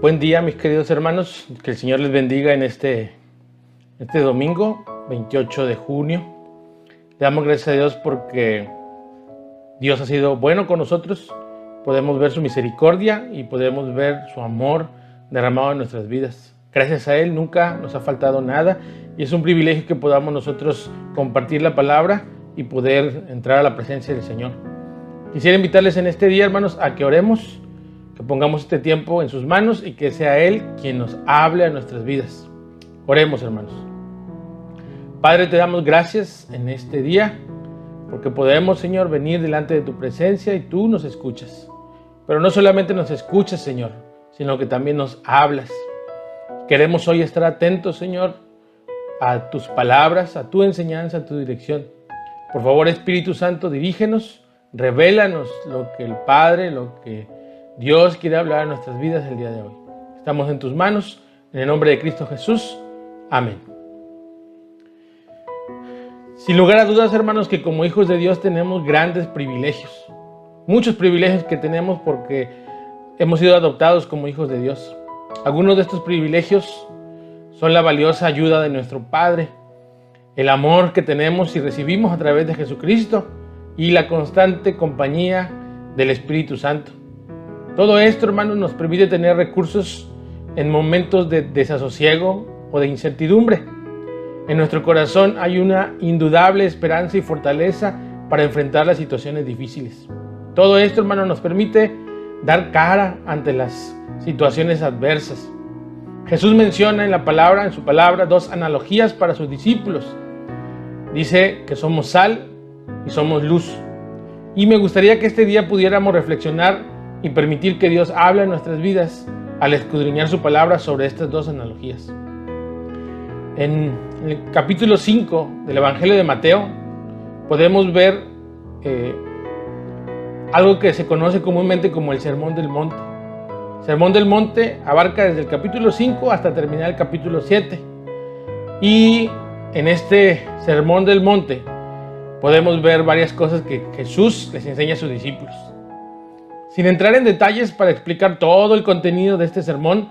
Buen día, mis queridos hermanos. Que el Señor les bendiga en este domingo, 28 de junio. Le damos gracias a Dios porque Dios ha sido bueno con nosotros. Podemos ver su misericordia y podemos ver su amor derramado en nuestras vidas. Gracias a Él nunca nos ha faltado nada y es un privilegio que podamos nosotros compartir la palabra y poder entrar a la presencia del Señor. Quisiera invitarles en este día, hermanos, a que oremos, que pongamos este tiempo en sus manos y que sea Él quien nos hable a nuestras vidas. Oremos, hermanos. Padre, te damos gracias en este día porque podemos, Señor, venir delante de tu presencia y tú nos escuchas. Pero no solamente nos escuchas, Señor, sino que también nos hablas. Queremos hoy estar atentos, Señor, a tus palabras, a tu enseñanza, a tu dirección. Por favor, Espíritu Santo, dirígenos, revélanos lo que el Padre, lo que Dios quiere hablar en nuestras vidas el día de hoy. Estamos en tus manos, en el nombre de Cristo Jesús. Amén. Sin lugar a dudas, hermanos, que como hijos de Dios tenemos grandes privilegios. Muchos privilegios que tenemos porque hemos sido adoptados como hijos de Dios. Algunos de estos privilegios son la valiosa ayuda de nuestro Padre, el amor que tenemos y recibimos a través de Jesucristo y la constante compañía del Espíritu Santo. Todo esto, hermanos, nos permite tener recursos en momentos de desasosiego o de incertidumbre. En nuestro corazón hay una indudable esperanza y fortaleza para enfrentar las situaciones difíciles. Todo esto, hermanos, nos permite dar cara ante las situaciones adversas. Jesús menciona en su palabra, dos analogías para sus discípulos. Dice que somos sal y somos luz. Y me gustaría que este día pudiéramos reflexionar y permitir que Dios hable en nuestras vidas al escudriñar su palabra sobre estas dos analogías. En el capítulo 5 del Evangelio de Mateo podemos ver algo que se conoce comúnmente como el Sermón del Monte. El Sermón del Monte abarca desde el capítulo 5 hasta terminar el capítulo 7. Y en este Sermón del Monte podemos ver varias cosas que Jesús les enseña a sus discípulos. Sin entrar en detalles para explicar todo el contenido de este sermón,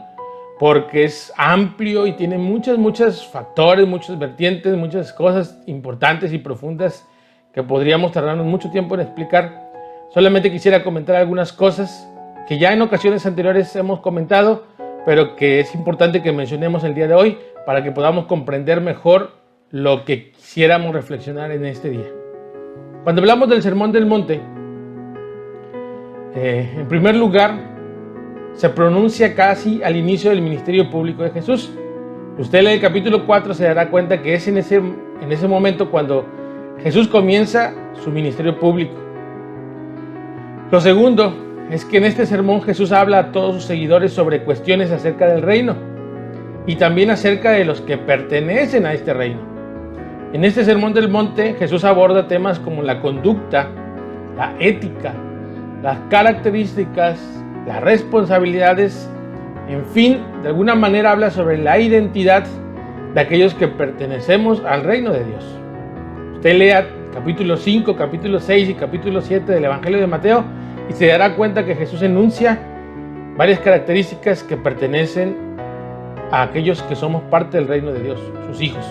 porque es amplio y tiene muchos factores, muchas vertientes, muchas cosas importantes y profundas que podríamos tardarnos mucho tiempo en explicar. Solamente quisiera comentar algunas cosas que ya en ocasiones anteriores hemos comentado, pero que es importante que mencionemos el día de hoy para que podamos comprender mejor lo que quisiéramos reflexionar en este día. Cuando hablamos del Sermón del Monte, en primer lugar, se pronuncia casi al inicio del ministerio público de Jesús. Usted lee el capítulo 4, se dará cuenta que es en ese momento cuando Jesús comienza su ministerio público. Lo segundo es que en este sermón Jesús habla a todos sus seguidores sobre cuestiones acerca del reino y también acerca de los que pertenecen a este reino. En este Sermón del Monte Jesús aborda temas como la conducta, la ética, las características, las responsabilidades, en fin, de alguna manera habla sobre la identidad de aquellos que pertenecemos al reino de Dios. Usted lea capítulo 5, capítulo 6 y capítulo 7 del Evangelio de Mateo y se dará cuenta que Jesús enuncia varias características que pertenecen a aquellos que somos parte del reino de Dios, sus hijos.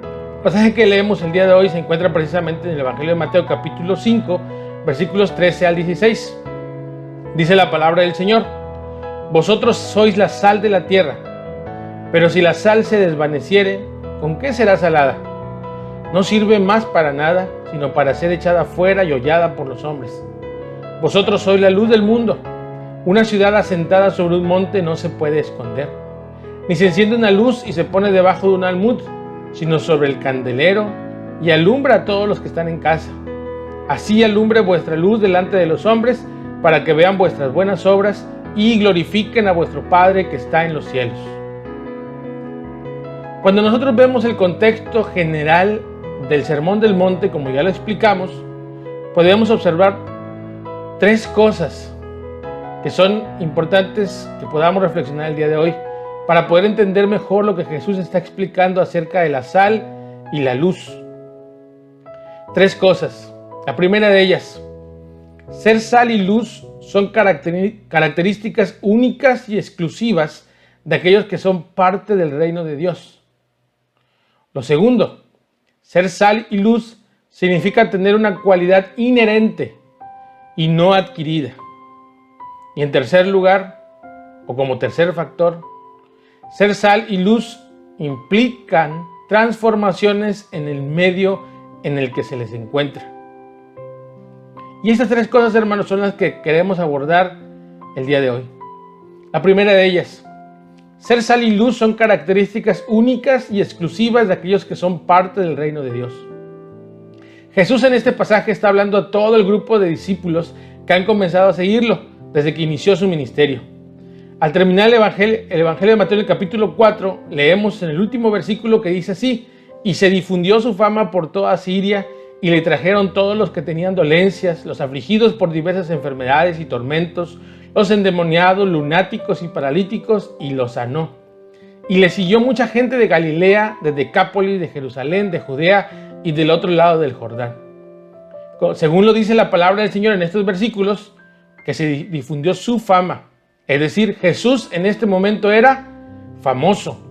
El pasaje que leemos el día de hoy se encuentra precisamente en el Evangelio de Mateo capítulo 5, versículos 13 al 16. Dice la palabra del Señor: vosotros sois la sal de la tierra, pero si la sal se desvaneciere, ¿con qué será salada? No sirve más para nada, sino para ser echada fuera y hollada por los hombres. Vosotros sois la luz del mundo. Una ciudad asentada sobre un monte no se puede esconder. Ni se enciende una luz y se pone debajo de un almud, sino sobre el candelero y alumbra a todos los que están en casa. Así alumbre vuestra luz delante de los hombres, para que vean vuestras buenas obras y glorifiquen a vuestro Padre que está en los cielos. Cuando nosotros vemos el contexto general del Sermón del Monte, como ya lo explicamos, podemos observar tres cosas que son importantes que podamos reflexionar el día de hoy para poder entender mejor lo que Jesús está explicando acerca de la sal y la luz. Tres cosas. La primera de ellas: ser sal y luz son características únicas y exclusivas de aquellos que son parte del reino de Dios. Lo segundo, ser sal y luz significa tener una cualidad inherente y no adquirida. Y en tercer lugar, o como tercer factor, ser sal y luz implican transformaciones en el medio en el que se les encuentra. Y estas tres cosas, hermanos, son las que queremos abordar el día de hoy. La primera de ellas, ser sal y luz son características únicas y exclusivas de aquellos que son parte del reino de Dios. Jesús en este pasaje está hablando a todo el grupo de discípulos que han comenzado a seguirlo desde que inició su ministerio. Al terminar el Evangelio de Mateo en el capítulo 4, leemos en el último versículo que dice así: y se difundió su fama por toda Siria, y le trajeron todos los que tenían dolencias, los afligidos por diversas enfermedades y tormentos, los endemoniados, lunáticos y paralíticos, y los sanó. Y le siguió mucha gente de Galilea, de Decápolis, de Jerusalén, de Judea y del otro lado del Jordán. Según lo dice la palabra del Señor en estos versículos, que se difundió su fama. Es decir, Jesús en este momento era famoso.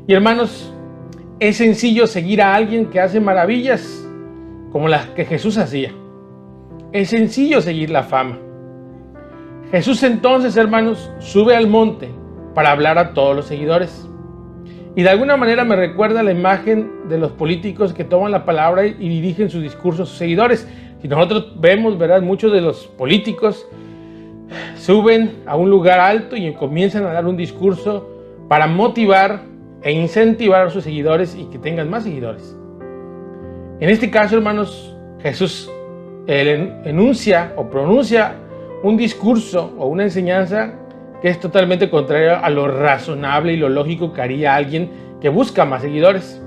Y hermanos, es sencillo seguir a alguien que hace maravillas como las que Jesús hacía. Es sencillo seguir la fama. Jesús entonces, hermanos, sube al monte para hablar a todos los seguidores. Y de alguna manera me recuerda la imagen de los políticos que toman la palabra y dirigen su discurso a sus seguidores. Si nosotros vemos, ¿verdad?, muchos de los políticos suben a un lugar alto y comienzan a dar un discurso para motivar e incentivar a sus seguidores y que tengan más seguidores. En este caso, hermanos, Jesús enuncia o pronuncia un discurso o una enseñanza que es totalmente contraria a lo razonable y lo lógico que haría alguien que busca más seguidores.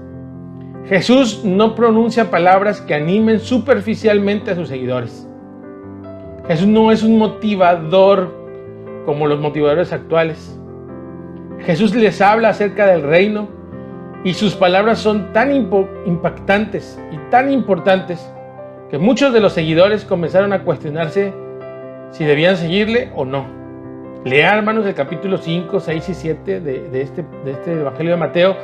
Jesús no pronuncia palabras que animen superficialmente a sus seguidores. Jesús no es un motivador como los motivadores actuales. Jesús les habla acerca del reino y sus palabras son tan impactantes y tan importantes que muchos de los seguidores comenzaron a cuestionarse si debían seguirle o no. Lean, hermanos, el capítulo 5, 6 y 7 de este Evangelio de Mateo,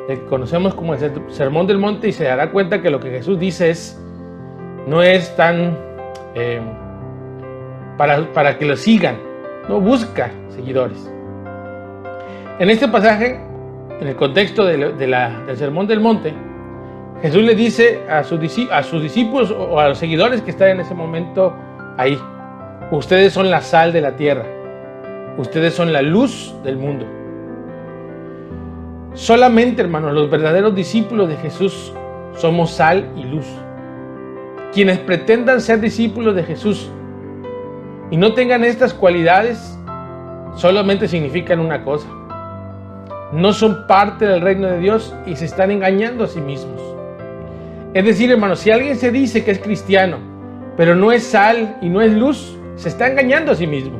el que conocemos como el Sermón del Monte, y se dará cuenta que lo que Jesús dice no es tan para que lo sigan, no busca seguidores. En este pasaje, en el contexto del Sermón del Monte, Jesús le dice a sus discípulos o a los seguidores que están en ese momento ahí: ustedes son la sal de la tierra, ustedes son la luz del mundo. Solamente, hermanos, los verdaderos discípulos de Jesús somos sal y luz. Quienes pretendan ser discípulos de Jesús y no tengan estas cualidades, solamente significan una cosa: no son parte del reino de Dios y se están engañando a sí mismos. Es decir, hermanos, si alguien se dice que es cristiano, pero no es sal y no es luz, se está engañando a sí mismo.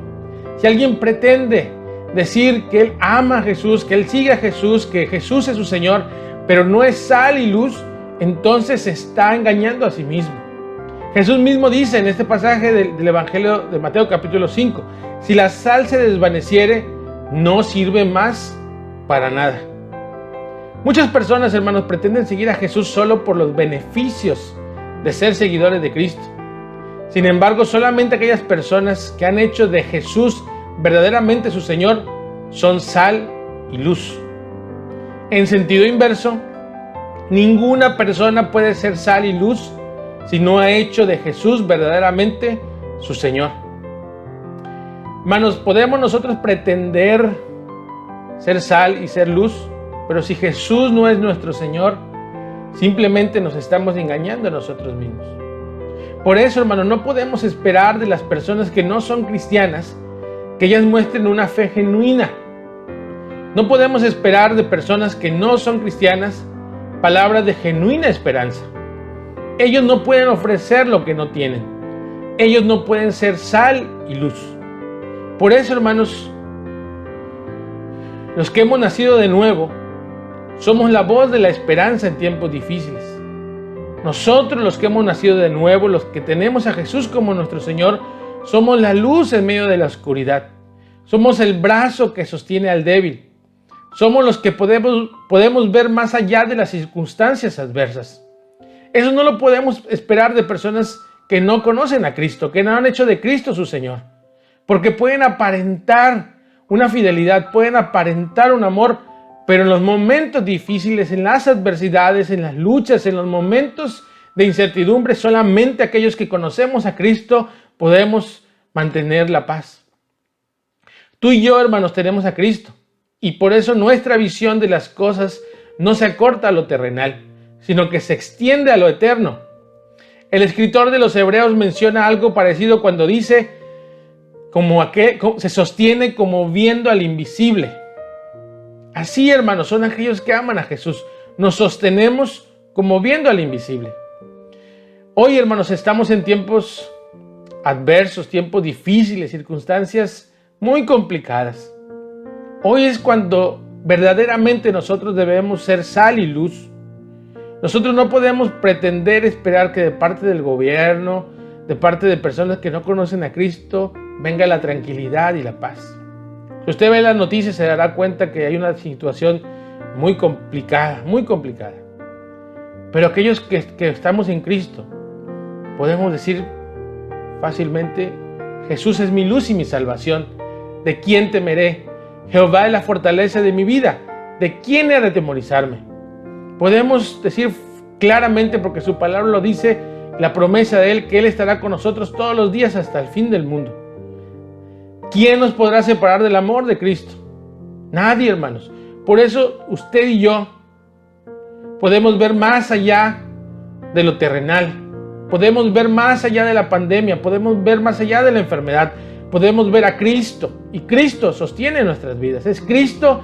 Si alguien pretende decir que él ama a Jesús, que él sigue a Jesús, que Jesús es su Señor, pero no es sal y luz, entonces se está engañando a sí mismo. Jesús mismo dice en este pasaje del Evangelio de Mateo capítulo 5, si la sal se desvaneciere, no sirve más para nada. Muchas personas, hermanos, pretenden seguir a Jesús solo por los beneficios de ser seguidores de Cristo. Sin embargo, solamente aquellas personas que han hecho de Jesús verdaderamente su Señor son sal y luz. En sentido inverso, ninguna persona puede ser sal y luz si no ha hecho de Jesús verdaderamente su Señor. Hermanos, podemos nosotros pretender ser sal y ser luz, pero si Jesús no es nuestro Señor, simplemente nos estamos engañando a nosotros mismos. Por eso, hermanos, no podemos esperar de las personas que no son cristianas que ellas muestren una fe genuina. No podemos esperar de personas que no son cristianas palabras de genuina esperanza. Ellos no pueden ofrecer lo que no tienen. Ellos no pueden ser sal y luz. Por eso, hermanos, los que hemos nacido de nuevo somos la voz de la esperanza en tiempos difíciles. Nosotros, los que hemos nacido de nuevo, los que tenemos a Jesús como nuestro Señor, Somos la luz en medio de la oscuridad. Somos el brazo que sostiene al débil. Somos los que podemos ver más allá de las circunstancias adversas. Eso no lo podemos esperar de personas que no conocen a Cristo, que no han hecho de Cristo su Señor. Porque pueden aparentar una fidelidad, pueden aparentar un amor, pero en los momentos difíciles, en las adversidades, en las luchas, en los momentos de incertidumbre, solamente aquellos que conocemos a Cristo podemos mantener la paz. Tú y yo, hermanos, tenemos a Cristo, y por eso nuestra visión de las cosas no se acorta a lo terrenal, sino que se extiende a lo eterno. El escritor de los Hebreos menciona algo parecido cuando dice, se sostiene como viendo al invisible. Así, hermanos, son aquellos que aman a Jesús. Nos sostenemos como viendo al invisible. Hoy, hermanos, estamos en tiempos adversos, tiempos difíciles, circunstancias muy complicadas. Hoy es cuando verdaderamente nosotros debemos ser sal y luz. Nosotros no podemos pretender esperar que de parte del gobierno, de parte de personas que no conocen a Cristo, venga la tranquilidad y la paz. Si usted ve las noticias se dará cuenta que hay una situación muy complicada, muy complicada. Pero aquellos que estamos en Cristo, podemos decir fácilmente, Jesús es mi luz y mi salvación. ¿De quién temeré? Jehová es la fortaleza de mi vida. ¿De quién he de atemorizarme? Podemos decir claramente, porque su palabra lo dice, la promesa de Él, que Él estará con nosotros todos los días hasta el fin del mundo. ¿Quién nos podrá separar del amor de Cristo? Nadie, hermanos. Por eso usted y yo podemos ver más allá de lo terrenal. Podemos ver más allá de la pandemia. Podemos ver más allá de la enfermedad. Podemos ver a Cristo. Y Cristo sostiene nuestras vidas. Es Cristo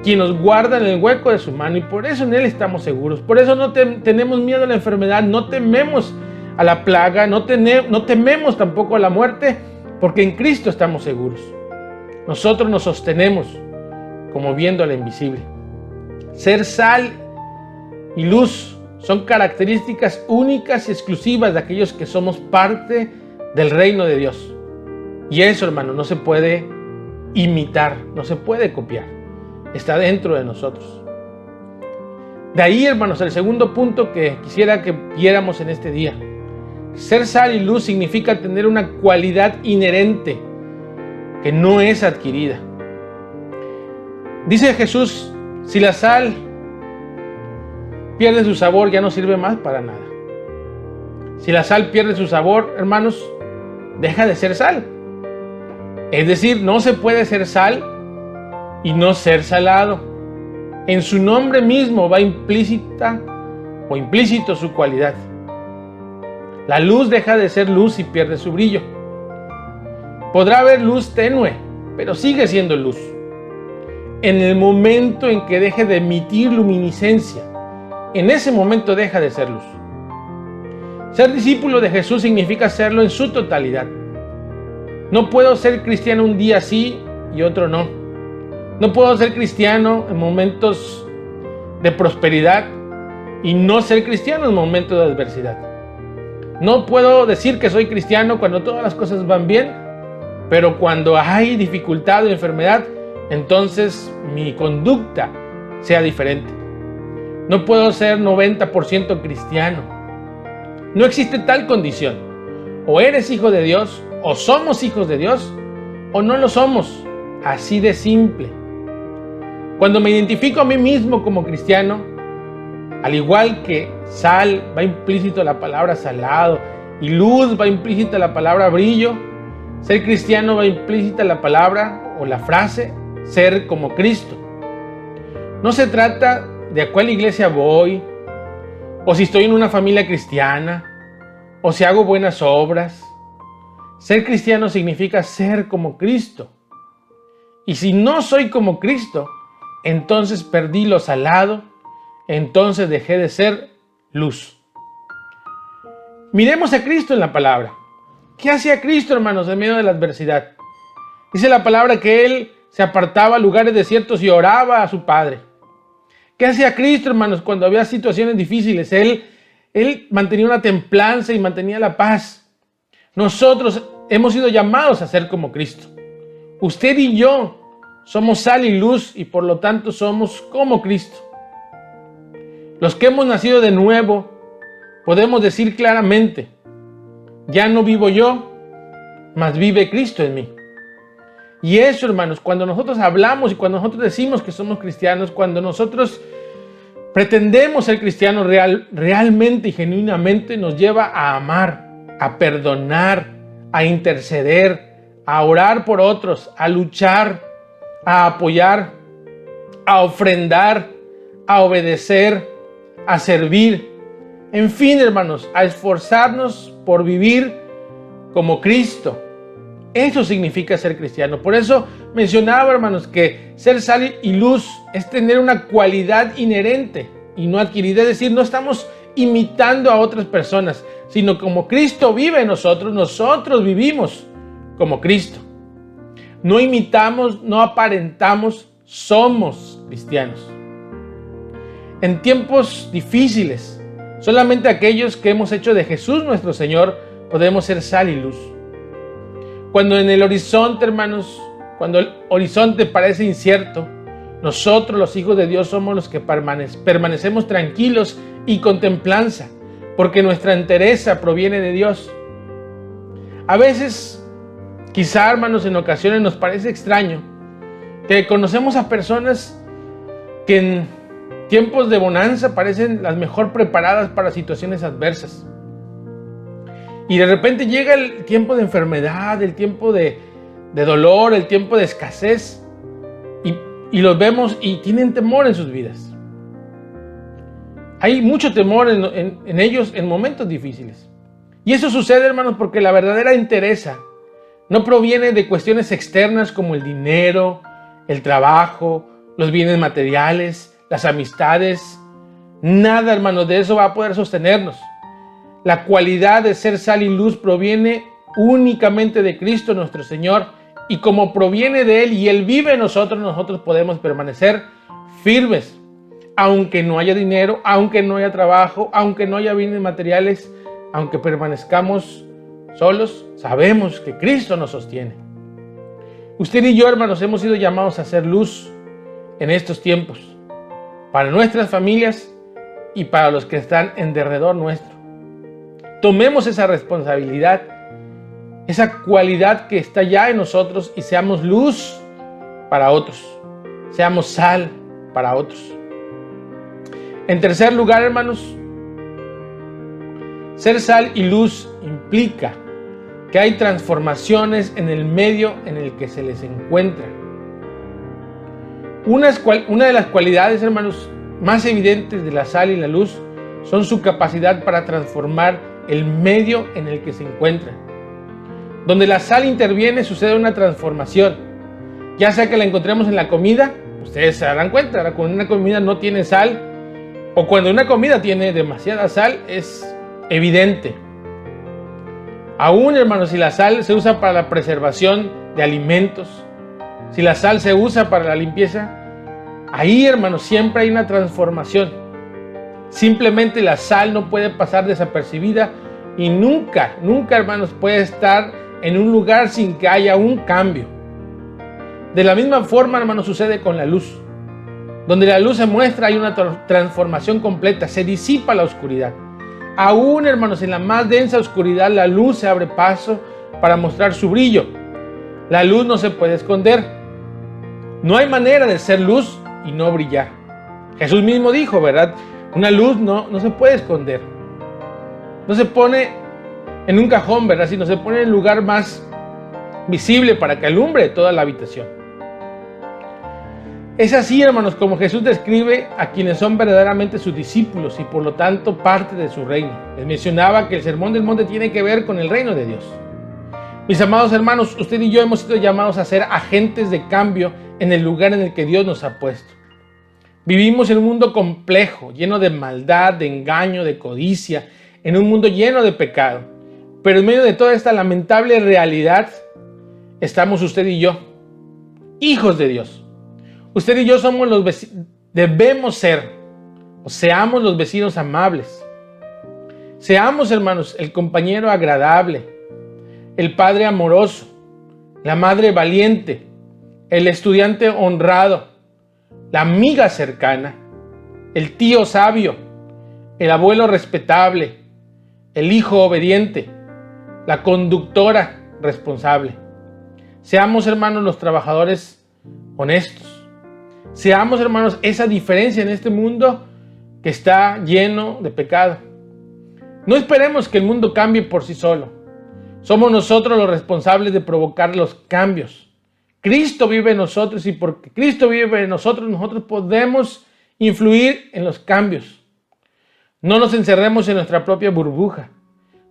quien nos guarda en el hueco de su mano. Y por eso en Él estamos seguros. Por eso no tenemos miedo a la enfermedad. No tememos a la plaga. No tememos tampoco a la muerte. Porque en Cristo estamos seguros. Nosotros nos sostenemos como viendo al invisible. Ser sal y luz son características únicas y exclusivas de aquellos que somos parte del reino de Dios. Y eso, hermano, no se puede imitar, no se puede copiar. Está dentro de nosotros. De ahí, hermanos, el segundo punto que quisiera que viéramos en este día. Ser sal y luz significa tener una cualidad inherente que no es adquirida. Dice Jesús, si la sal pierde su sabor, ya no sirve más para nada. Si la sal pierde su sabor, hermanos, deja de ser sal. Es decir, no se puede ser sal y no ser salado. En su nombre mismo va implícita o implícito su cualidad. La luz deja de ser luz y pierde su brillo. Podrá haber luz tenue, pero sigue siendo luz. En el momento en que deje de emitir luminiscencia, en ese momento deja de ser luz. Ser discípulo de Jesús significa serlo en su totalidad. No puedo ser cristiano un día sí y otro no. No puedo ser cristiano en momentos de prosperidad y no ser cristiano en momentos de adversidad. No puedo decir que soy cristiano cuando todas las cosas van bien, pero cuando hay dificultad o enfermedad, entonces mi conducta sea diferente. No puedo ser 90% cristiano. No existe tal condición. O eres hijo de Dios, o somos hijos de Dios, o no lo somos. Así de simple. Cuando me identifico a mí mismo como cristiano, al igual que sal va implícito la palabra salado y luz va implícita la palabra brillo, ser cristiano va implícita la palabra o la frase ser como Cristo. No se trata de a cuál iglesia voy, o si estoy en una familia cristiana, o si hago buenas obras. Ser cristiano significa ser como Cristo. Y si no soy como Cristo, entonces perdí lo salado, entonces dejé de ser luz. Miremos a Cristo en la palabra. ¿Qué hacía Cristo, hermanos, en medio de la adversidad? Dice la palabra que Él se apartaba a lugares desiertos y oraba a su Padre. ¿Qué hacía Cristo, hermanos, cuando había situaciones difíciles? Él mantenía una templanza y mantenía la paz. Nosotros hemos sido llamados a ser como Cristo. Usted y yo somos sal y luz y por lo tanto somos como Cristo. Los que hemos nacido de nuevo podemos decir claramente: ya no vivo yo, mas vive Cristo en mí. Y eso, hermanos, cuando nosotros hablamos y cuando nosotros decimos que somos cristianos, cuando nosotros pretendemos ser cristianos realmente y genuinamente, nos lleva a amar, a perdonar, a interceder, a orar por otros, a luchar, a apoyar, a ofrendar, a obedecer, a servir. En fin, hermanos, a esforzarnos por vivir como Cristo. Eso significa ser cristiano. Por eso mencionaba, hermanos, que ser sal y luz es tener una cualidad inherente y no adquirida. Es decir, no estamos imitando a otras personas, sino como Cristo vive en nosotros, nosotros vivimos como Cristo. No imitamos, no aparentamos, somos cristianos. En tiempos difíciles, solamente aquellos que hemos hecho de Jesús nuestro Señor podemos ser sal y luz. Cuando en el horizonte, hermanos, cuando el horizonte parece incierto, nosotros, los hijos de Dios, somos los que permanecemos tranquilos y con templanza, porque nuestra entereza proviene de Dios. A veces, quizá, hermanos, en ocasiones nos parece extraño que conocemos a personas que en tiempos de bonanza parecen las mejor preparadas para situaciones adversas. Y de repente llega el tiempo de enfermedad, el tiempo de dolor, el tiempo de escasez, y los vemos y tienen temor en sus vidas. Hay mucho temor en ellos en momentos difíciles. Y eso sucede, hermanos, porque la verdadera entereza no proviene de cuestiones externas como el dinero, el trabajo, los bienes materiales, las amistades. Nada, hermanos, de eso va a poder sostenernos. La cualidad de ser sal y luz proviene únicamente de Cristo nuestro Señor, y como proviene de Él y Él vive en nosotros, nosotros podemos permanecer firmes, aunque no haya dinero, aunque no haya trabajo, aunque no haya bienes materiales, aunque permanezcamos solos, sabemos que Cristo nos sostiene. Usted y yo, hermanos, hemos sido llamados a ser luz en estos tiempos, para nuestras familias y para los que están en derredor nuestro. Tomemos esa responsabilidad, esa cualidad que está ya en nosotros y seamos luz para otros, seamos sal para otros. En tercer lugar, hermanos, ser sal y luz implica que hay transformaciones en el medio en el que se les encuentra. Una de las cualidades, hermanos, más evidentes de la sal y la luz son su capacidad para transformar el medio en el que se encuentra. Donde la sal interviene sucede una transformación, ya sea que la encontremos en la comida. Ustedes se darán cuenta, ahora cuando una comida no tiene sal o cuando una comida tiene demasiada sal es evidente. Aún, hermanos, si la sal se usa para la preservación de alimentos, si la sal se usa para la limpieza, ahí, hermanos, siempre hay una transformación. Simplemente la sal no puede pasar desapercibida y nunca, hermanos, puede estar en un lugar sin que haya un cambio. De la misma forma, hermanos, sucede con la luz. Donde la luz se muestra hay una transformación completa, se disipa la oscuridad. Aún, hermanos, en la más densa oscuridad la luz se abre paso para mostrar su brillo. La luz no se puede esconder. No hay manera de ser luz y no brillar. Jesús mismo dijo, ¿verdad? Una luz no se puede esconder. No se pone en un cajón, ¿verdad? Sino se pone en el lugar más visible para que alumbre toda la habitación. Es así, hermanos, como Jesús describe a quienes son verdaderamente sus discípulos y por lo tanto parte de su reino. Les mencionaba que el Sermón del Monte tiene que ver con el reino de Dios. Mis amados hermanos, usted y yo hemos sido llamados a ser agentes de cambio en el lugar en el que Dios nos ha puesto. Vivimos en un mundo complejo, lleno de maldad, de engaño, de codicia, en un mundo lleno de pecado. Pero en medio de toda esta lamentable realidad, estamos usted y yo, hijos de Dios. Usted y yo somos los vecinos, debemos ser, o seamos los vecinos amables. Seamos, hermanos, el compañero agradable, el padre amoroso, la madre valiente, el estudiante honrado, la amiga cercana, el tío sabio, el abuelo respetable, el hijo obediente, la conductora responsable. Seamos, hermanos, los trabajadores honestos. Seamos, hermanos, esa diferencia en este mundo que está lleno de pecado. No esperemos que el mundo cambie por sí solo. Somos nosotros los responsables de provocar los cambios. Cristo vive en nosotros y porque Cristo vive en nosotros, nosotros podemos influir en los cambios. No nos encerremos en nuestra propia burbuja.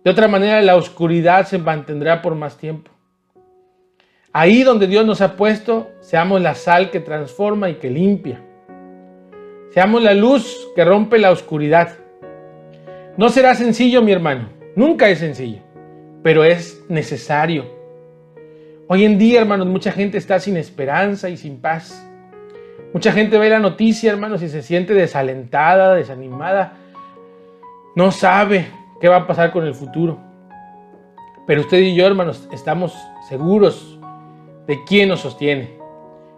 De otra manera, la oscuridad se mantendrá por más tiempo. Ahí donde Dios nos ha puesto, seamos la sal que transforma y que limpia. Seamos la luz que rompe la oscuridad. No será sencillo, mi hermano. Nunca es sencillo, pero es necesario. Hoy en día, hermanos, mucha gente está sin esperanza y sin paz. Mucha gente ve la noticia, hermanos, y se siente desalentada, desanimada. No sabe qué va a pasar con el futuro. Pero usted y yo, hermanos, estamos seguros de quién nos sostiene.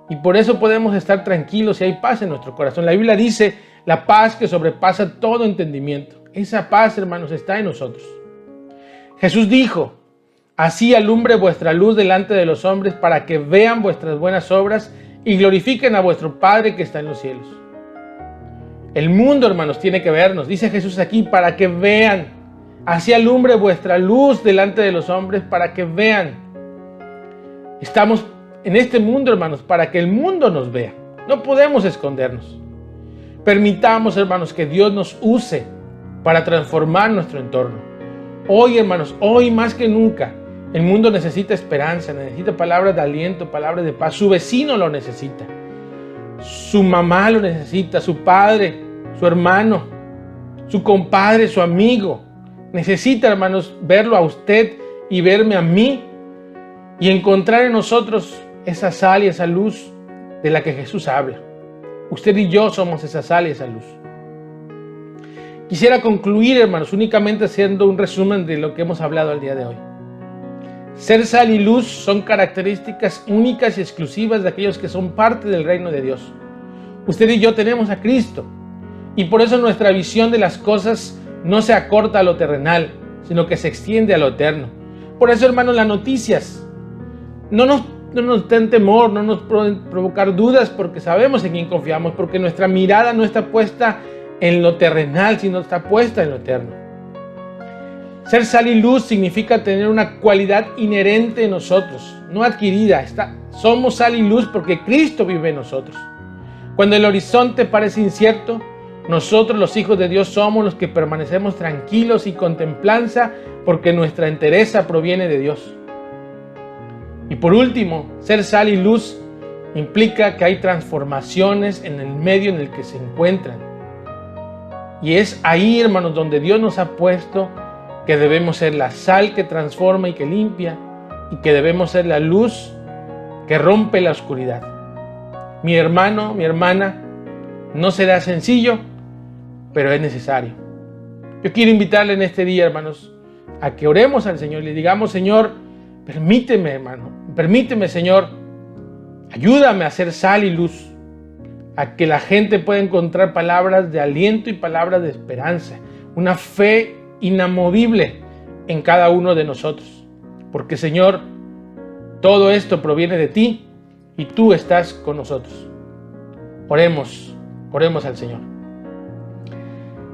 Y por eso podemos estar tranquilos y hay paz en nuestro corazón. La Biblia dice, la paz que sobrepasa todo entendimiento. Esa paz, hermanos, está en nosotros. Jesús dijo, así alumbre vuestra luz delante de los hombres para que vean vuestras buenas obras y glorifiquen a vuestro Padre que está en los cielos. El mundo, hermanos, tiene que vernos. Dice Jesús aquí, para que vean. Así alumbre vuestra luz delante de los hombres para que vean. Estamos en este mundo, hermanos, para que el mundo nos vea. No podemos escondernos. Permitamos, hermanos, que Dios nos use para transformar nuestro entorno. Hoy, hermanos, hoy más que nunca, el mundo necesita esperanza, necesita palabras de aliento, palabras de paz. Su vecino lo necesita. Su mamá lo necesita, su padre, su hermano, su compadre, su amigo. Necesita, hermanos, verlo a usted y verme a mí y encontrar en nosotros esa sal y esa luz de la que Jesús habla. Usted y yo somos esa sal y esa luz. Quisiera concluir, hermanos, únicamente haciendo un resumen de lo que hemos hablado el día de hoy. Ser sal y luz son características únicas y exclusivas de aquellos que son parte del reino de Dios. Usted y yo tenemos a Cristo y por eso nuestra visión de las cosas no se acorta a lo terrenal, sino que se extiende a lo eterno. Por eso, hermanos, las noticias no nos den temor, no nos provocar dudas, porque sabemos en quién confiamos, porque nuestra mirada no está puesta en lo terrenal, sino está puesta en lo eterno. Ser sal y luz significa tener una cualidad inherente en nosotros, no adquirida. Somos sal y luz porque Cristo vive en nosotros. Cuando el horizonte parece incierto, nosotros los hijos de Dios somos los que permanecemos tranquilos y con templanza porque nuestra entereza proviene de Dios. Y por último, ser sal y luz implica que hay transformaciones en el medio en el que se encuentran. Y es ahí, hermanos, donde Dios nos ha puesto que debemos ser la sal que transforma y que limpia, y que debemos ser la luz que rompe la oscuridad. Mi hermano, mi hermana, no será sencillo, pero es necesario. Yo quiero invitarle en este día, hermanos, a que oremos al Señor y le digamos, Señor, permíteme, hermano, permíteme, Señor, ayúdame a ser sal y luz, a que la gente pueda encontrar palabras de aliento y palabras de esperanza, una fe inamovible en cada uno de nosotros. Porque, Señor, todo esto proviene de ti y tú estás con nosotros. Oremos al Señor.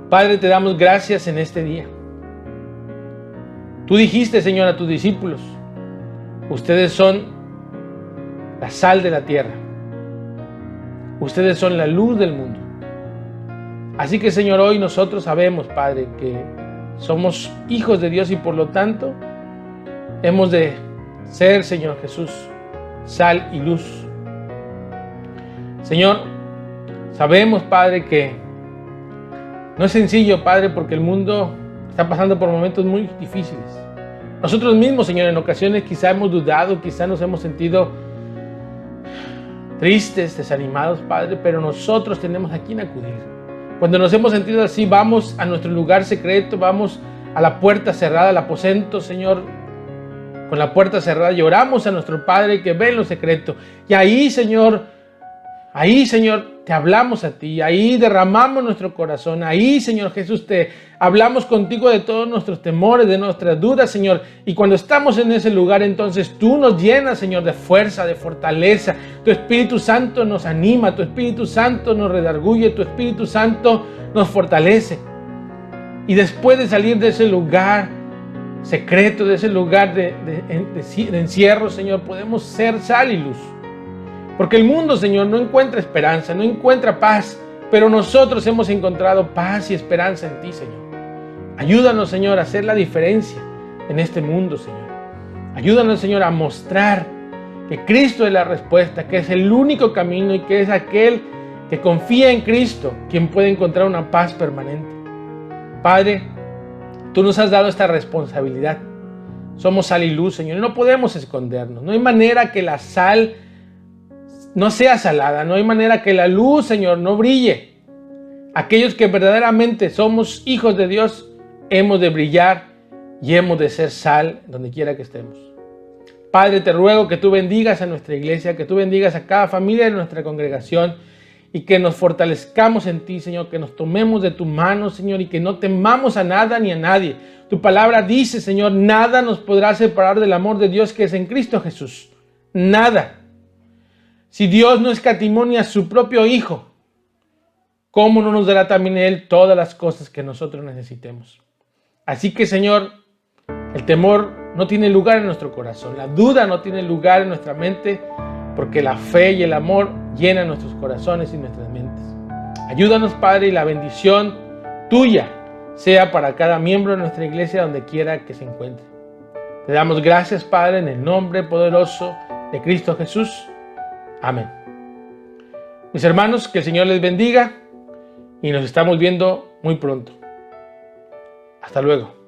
Padre, te damos gracias en este día. Tú dijiste, Señor, a tus discípulos, ustedes son la sal de la tierra. Ustedes son la luz del mundo. Así que, Señor, hoy nosotros sabemos, Padre, que somos hijos de Dios y por lo tanto hemos de ser, Señor Jesús, sal y luz. Señor, sabemos, Padre, que no es sencillo, Padre, porque el mundo está pasando por momentos muy difíciles. Nosotros mismos, Señor, en ocasiones quizá hemos dudado, quizá nos hemos sentido tristes, desanimados, Padre, pero nosotros tenemos a quien acudir. Cuando nos hemos sentido así, vamos a nuestro lugar secreto, vamos a la puerta cerrada, al aposento, Señor, con la puerta cerrada y oramos a nuestro Padre que ve en lo secreto. Y ahí, Señor, te hablamos a ti, ahí derramamos nuestro corazón, ahí, Señor Jesús, te hablamos contigo de todos nuestros temores, de nuestras dudas, Señor. Y cuando estamos en ese lugar, entonces tú nos llenas, Señor, de fuerza, de fortaleza. Tu Espíritu Santo nos anima, tu Espíritu Santo nos redarguye, tu Espíritu Santo nos fortalece. Y después de salir de ese lugar secreto, de ese lugar de encierro, Señor, podemos ser sal y luz. Porque el mundo, Señor, no encuentra esperanza, no encuentra paz, pero nosotros hemos encontrado paz y esperanza en ti, Señor. Ayúdanos, Señor, a hacer la diferencia en este mundo, Señor. Ayúdanos, Señor, a mostrar que Cristo es la respuesta, que es el único camino y que es aquel que confía en Cristo quien puede encontrar una paz permanente. Padre, tú nos has dado esta responsabilidad. Somos sal y luz, Señor, y no podemos escondernos. No hay manera que la sal no sea salada, no hay manera que la luz, Señor, no brille. Aquellos que verdaderamente somos hijos de Dios, hemos de brillar y hemos de ser sal donde quiera que estemos. Padre, te ruego que tú bendigas a nuestra iglesia, que tú bendigas a cada familia de nuestra congregación y que nos fortalezcamos en ti, Señor, que nos tomemos de tu mano, Señor, y que no temamos a nada ni a nadie. Tu palabra dice, Señor, nada nos podrá separar del amor de Dios que es en Cristo Jesús. Nada. Si Dios no escatimó ni a su propio Hijo, ¿cómo no nos dará también Él todas las cosas que nosotros necesitemos? Así que, Señor, el temor no tiene lugar en nuestro corazón, la duda no tiene lugar en nuestra mente, porque la fe y el amor llenan nuestros corazones y nuestras mentes. Ayúdanos, Padre, y la bendición tuya sea para cada miembro de nuestra iglesia donde quiera que se encuentre. Te damos gracias, Padre, en el nombre poderoso de Cristo Jesús. Amén. Mis hermanos, que el Señor les bendiga y nos estamos viendo muy pronto. Hasta luego.